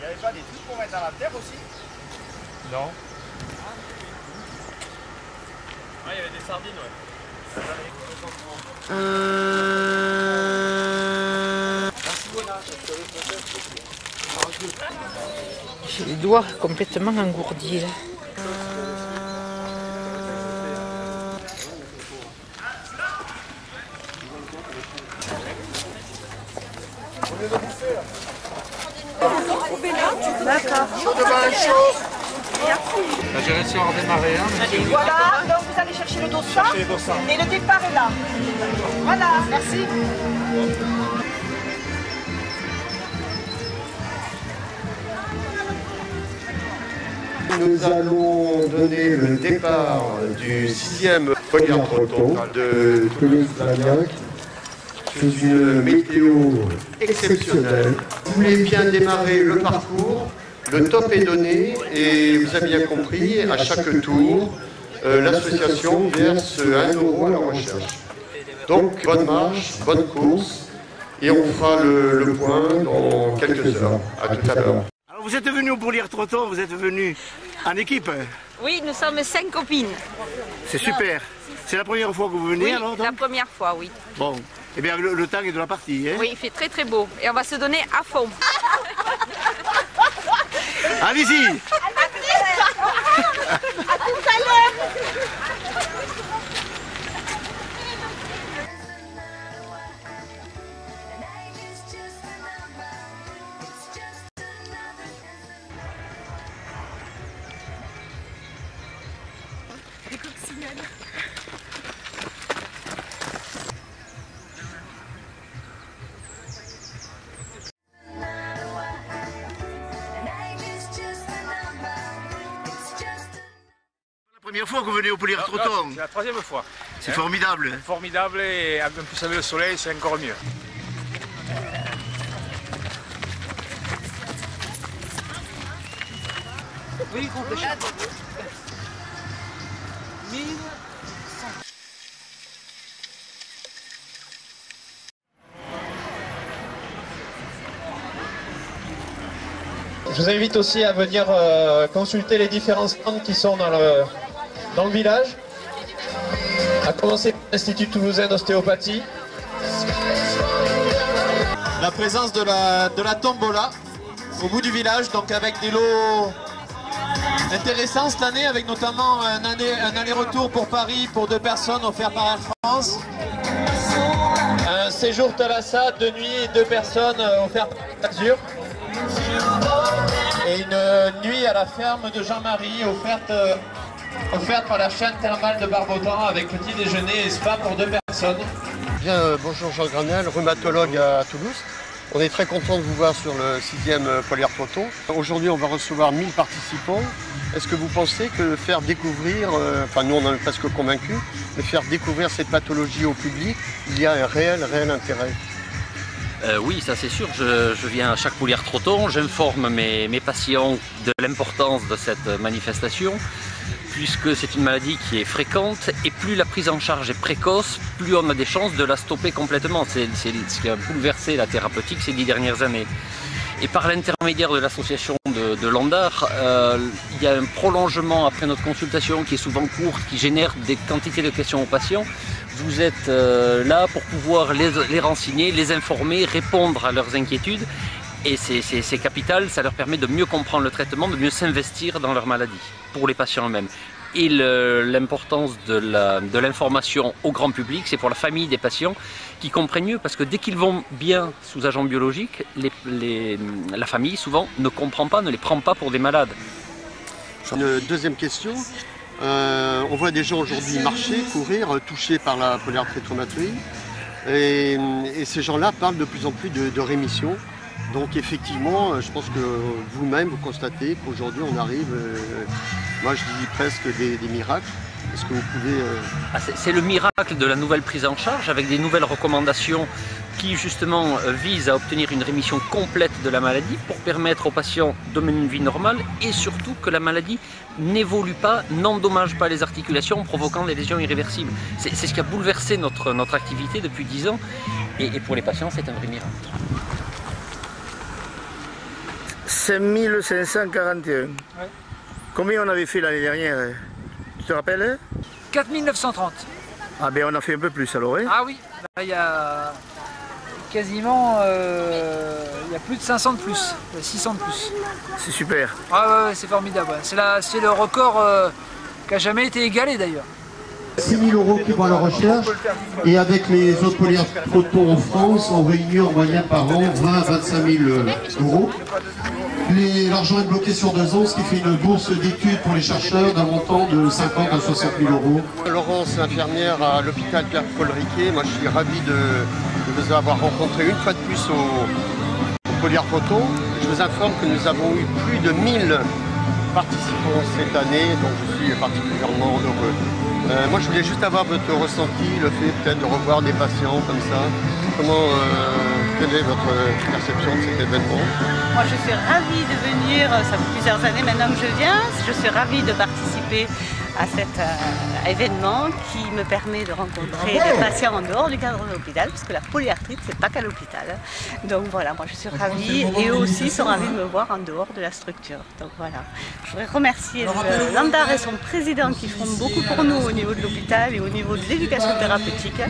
n'y avait pas des trucs pour mettre dans la terre aussi? Non. Ah, il y avait des sardines, ouais. J'ai les doigts complètement engourdis là. D'accord. J'ai réussi à en redémarrer un. Voilà, donc vous allez chercher le dossard et le départ est là. Voilà, merci. Nous allons donner le départ du 6e Polyartroton de Toulouse-Blagnac sous une météo exceptionnelle. Vous voulez bien démarrer le parcours, le top est donné et vous avez bien compris, à chaque tour, l'association verse 1 € à la recherche. Donc bonne marche, bonne course et on fera le point dans quelques heures. À tout à l'heure. Alors vous êtes venus au Polyartroton, vous êtes venus en équipe? Oui, nous sommes 5 copines. C'est super. C'est la première fois que vous venez Oui, alors donc? la première fois, oui. Bon, eh bien le temps est de la partie. Hein? Oui, il fait très très beau et on va se donner à fond. Allez-y. À tout à l'heure. La première fois que vous venez au Polyartroton. C'est la troisième fois. C'est formidable. Formidable et en plus avec le soleil, c'est encore mieux. Oui, complètement. Je vous invite aussi à venir consulter les différents stands qui sont dans le village, à commencer par l'Institut Toulousain d'Ostéopathie. La présence de la tombola au bout du village, donc avec des lots intéressants cette année, avec notamment un aller-retour pour Paris pour 2 personnes offert par Air France. Un séjour Thalassa de nuit et 2 personnes offert par Azur. Et une nuit à la ferme de Jean-Marie offerte par la chaîne thermale de Barbotan avec petit déjeuner et spa pour 2 personnes. Bien, bonjour Jean Granel, rhumatologue à Toulouse. On est très content de vous voir sur le 6e Polyartroton. Aujourd'hui, on va recevoir 1000 participants. Est-ce que vous pensez que faire découvrir, enfin nous on en est presque convaincus, de faire découvrir cette pathologie au public, il y a un réel intérêt? Oui, ça c'est sûr. Je viens à chaque Polyartroton, j'informe mes patients de l'importance de cette manifestation, puisque c'est une maladie qui est fréquente et plus la prise en charge est précoce, plus on a des chances de la stopper complètement. C'est ce qui a bouleversé la thérapeutique ces 10 dernières années. Et par l'intermédiaire de l'association de Landar, il y a un prolongement après notre consultation qui est souvent courte, qui génère des quantités de questions aux patients. Vous êtes là pour pouvoir les renseigner, les informer, répondre à leurs inquiétudes. Et c'est capital, ça leur permet de mieux comprendre le traitement, de mieux s'investir dans leur maladie, pour les patients eux-mêmes. Et l'importance de l'information au grand public, c'est pour la famille des patients qui comprennent mieux, parce que dès qu'ils vont bien sous agent biologique, la famille souvent ne comprend pas, ne les prend pas pour des malades. Une deuxième question. On voit des gens aujourd'hui marcher, courir, touchés par la polyarthrite rhumatoïde. Et ces gens-là parlent de plus en plus de rémission. Donc effectivement, je pense que vous-même, vous constatez qu'aujourd'hui on arrive, moi je dis presque des miracles. Est-ce que vous pouvez... C'est le miracle de la nouvelle prise en charge avec des nouvelles recommandations qui justement visent à obtenir une rémission complète de la maladie pour permettre aux patients de mener une vie normale et surtout que la maladie n'évolue pas, n'endommage pas les articulations provoquant des lésions irréversibles. C'est ce qui a bouleversé notre activité depuis 10 ans et pour les patients c'est un vrai miracle. 5541. Ouais. Combien on avait fait l'année dernière? Tu te rappelles? 4930. Ah ben on a fait un peu plus alors, hein? Ah oui, là il y a quasiment il y a plus de 500 de plus, 600 de plus. C'est super. Ah ouais, c'est formidable. Ouais. C'est le record qui n'a jamais été égalé d'ailleurs. 6 000 € qui vont à la recherche, et avec les autres polyarthropos en France, on réunit en moyenne par an 20 à 25 000 €. L'argent est bloqué sur 2 ans, ce qui fait une bourse d'études pour les chercheurs d'un montant de 50 à 60 000 €. Laurence, infirmière à l'hôpital Pierre-Paul Riquet, moi je suis ravi de vous avoir rencontré une fois de plus au polyarthroto. Je vous informe que nous avons eu plus de 1000 participants cette année, donc je suis particulièrement heureux. Moi je voulais juste avoir votre ressenti, le fait peut-être de revoir des patients comme ça. Quelle est votre perception de cet événement? Moi je suis ravie de venir, ça fait plusieurs années maintenant que je viens, je suis ravie de participer à cet événement qui me permet de rencontrer des patients en dehors du cadre de l'hôpital, parce que la polyarthrite c'est pas qu'à l'hôpital. Donc voilà, moi je suis ravie et eux aussi sont ravis de me voir en dehors de la structure. Donc voilà, je voudrais remercier l'ANDAR et son président qui font beaucoup pour nous au niveau de l'hôpital et au niveau de l'éducation thérapeutique,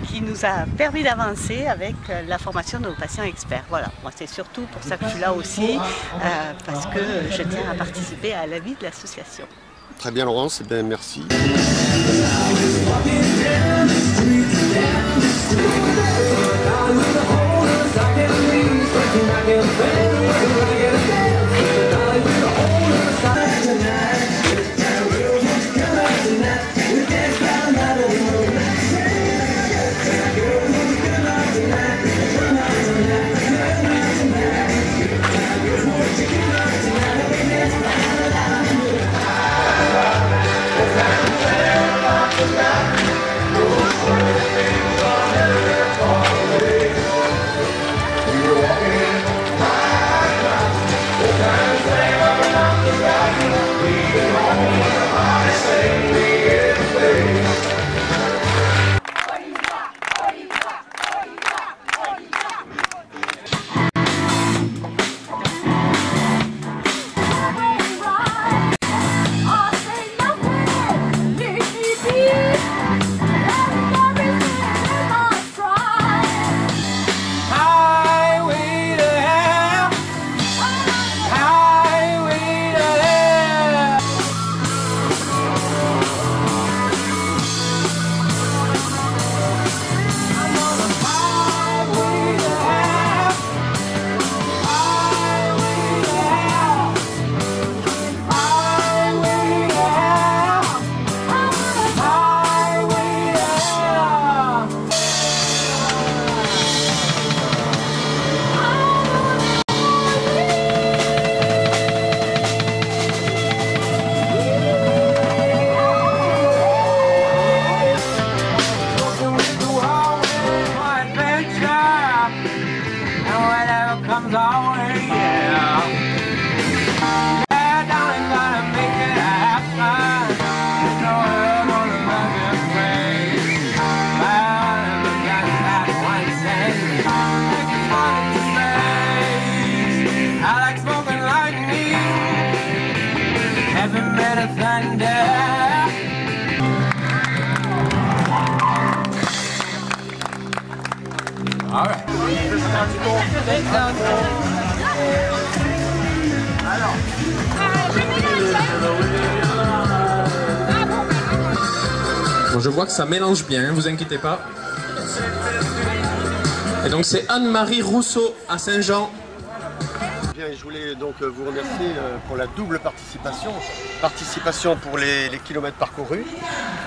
qui nous a permis d'avancer avec la formation de nos patients experts. Voilà, moi c'est surtout pour ça que je suis là aussi, parce que je tiens à participer à la vie de l'association. Très bien Laurence, eh bien, merci. Bon, je vois que ça mélange bien, vous inquiétez pas. Et donc c'est Anne-Marie Rousseau à Saint-Jean. Bien, je voulais donc vous remercier pour la double participation. Participation pour les kilomètres parcourus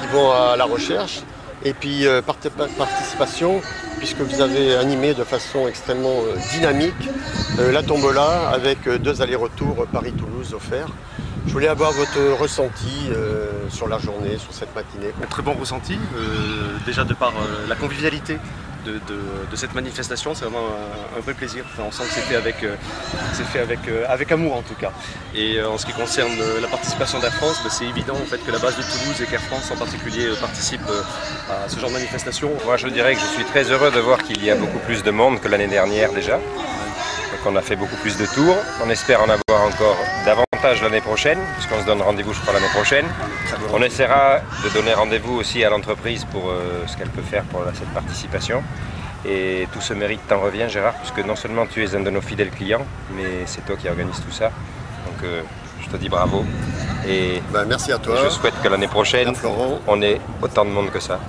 qui vont à la recherche, et puis participation puisque vous avez animé de façon extrêmement dynamique la tombola avec 2 allers-retours Paris-Toulouse offerts. Je voulais avoir votre ressenti sur la journée, sur cette matinée. Un très bon ressenti, déjà de par la convivialité de cette manifestation, c'est vraiment un vrai plaisir. Enfin, on sent que c'est fait avec amour en tout cas. Et en ce qui concerne la participation d'Air France, c'est évident en fait que la base de Toulouse et qu'Air France en particulier participent à ce genre de manifestation. Moi je dirais que je suis très heureux de voir qu'il y a beaucoup plus de monde que l'année dernière déjà. Donc qu'on a fait beaucoup plus de tours. On espère en avoir encore davantage l'année prochaine, puisqu'on se donne rendez-vous, je crois, l'année prochaine. On essaiera de donner rendez-vous aussi à l'entreprise pour ce qu'elle peut faire pour cette participation. Et tout ce mérite t'en revient, Gérard, puisque non seulement tu es un de nos fidèles clients, mais c'est toi qui organise tout ça. Donc je te dis bravo. Et merci à toi. Je souhaite que l'année prochaine, on ait autant de monde que ça.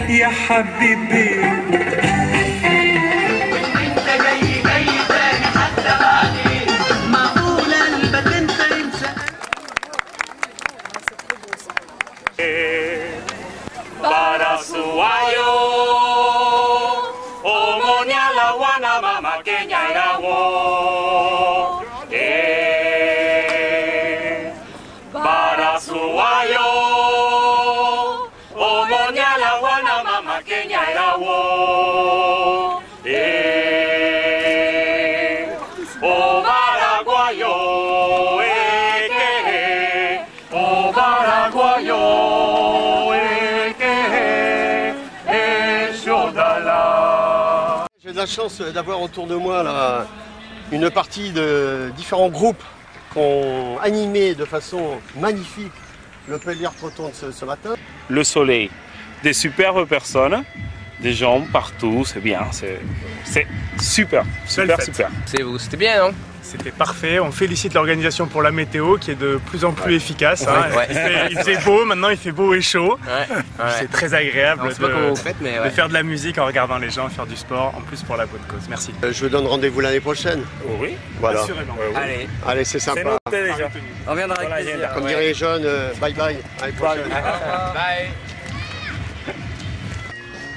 يا حبيبي انت جاي تاني حتى بعدين معقول قلبك انت ينسى Barasuayo omonia la wana mama Kenya irawo Barasuayo omonia la wana mama Kenya irawo o Paraguayo o Paraguayo J'ai de la chance d'avoir autour de moi là, une partie de différents groupes qui ont animé de façon magnifique le Pellières Trotton ce matin. Le soleil, des superbes personnes, des gens partout, c'est bien, c'est super, super, super. C'était bien, non? C'était parfait, on félicite l'organisation pour la météo qui est de plus en plus efficace. Hein. Il faisait beau, maintenant il fait beau et chaud. C'est très agréable de faire de la musique en regardant les gens, faire du sport, en plus pour la bonne cause. Merci. Je vous donne rendez-vous l'année prochaine. Oui, voilà. assurément. Allez, c'est sympa. C'est noté déjà. On viendra avec plaisir. Comme diraient les jeunes, bye bye. À l'année prochaine. Bye.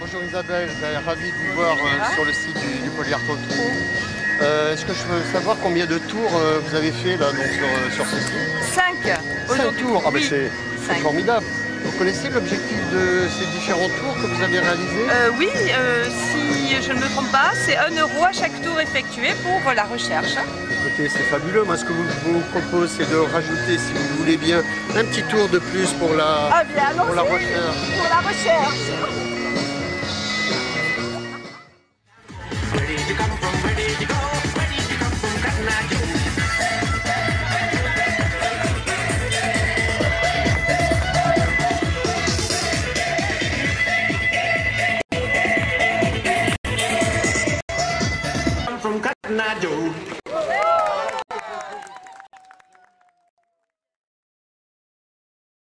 Bonjour Isabelle, ravi de vous voir sur le site du Pellières Trotton. Est-ce que je peux savoir combien de tours vous avez fait là, donc, sur ce site? 5 aujourd'hui. 5 tours, Oui. C'est formidable. Vous connaissez l'objectif de ces différents tours que vous avez réalisés? Oui, si je ne me trompe pas, c'est 1 € à chaque tour effectué pour la recherche. Écoutez, c'est fabuleux. Moi, ce que je vous propose, c'est de rajouter, si vous voulez bien, un petit tour de plus pour la, Ah bien, pour la recherche. Pour la recherche.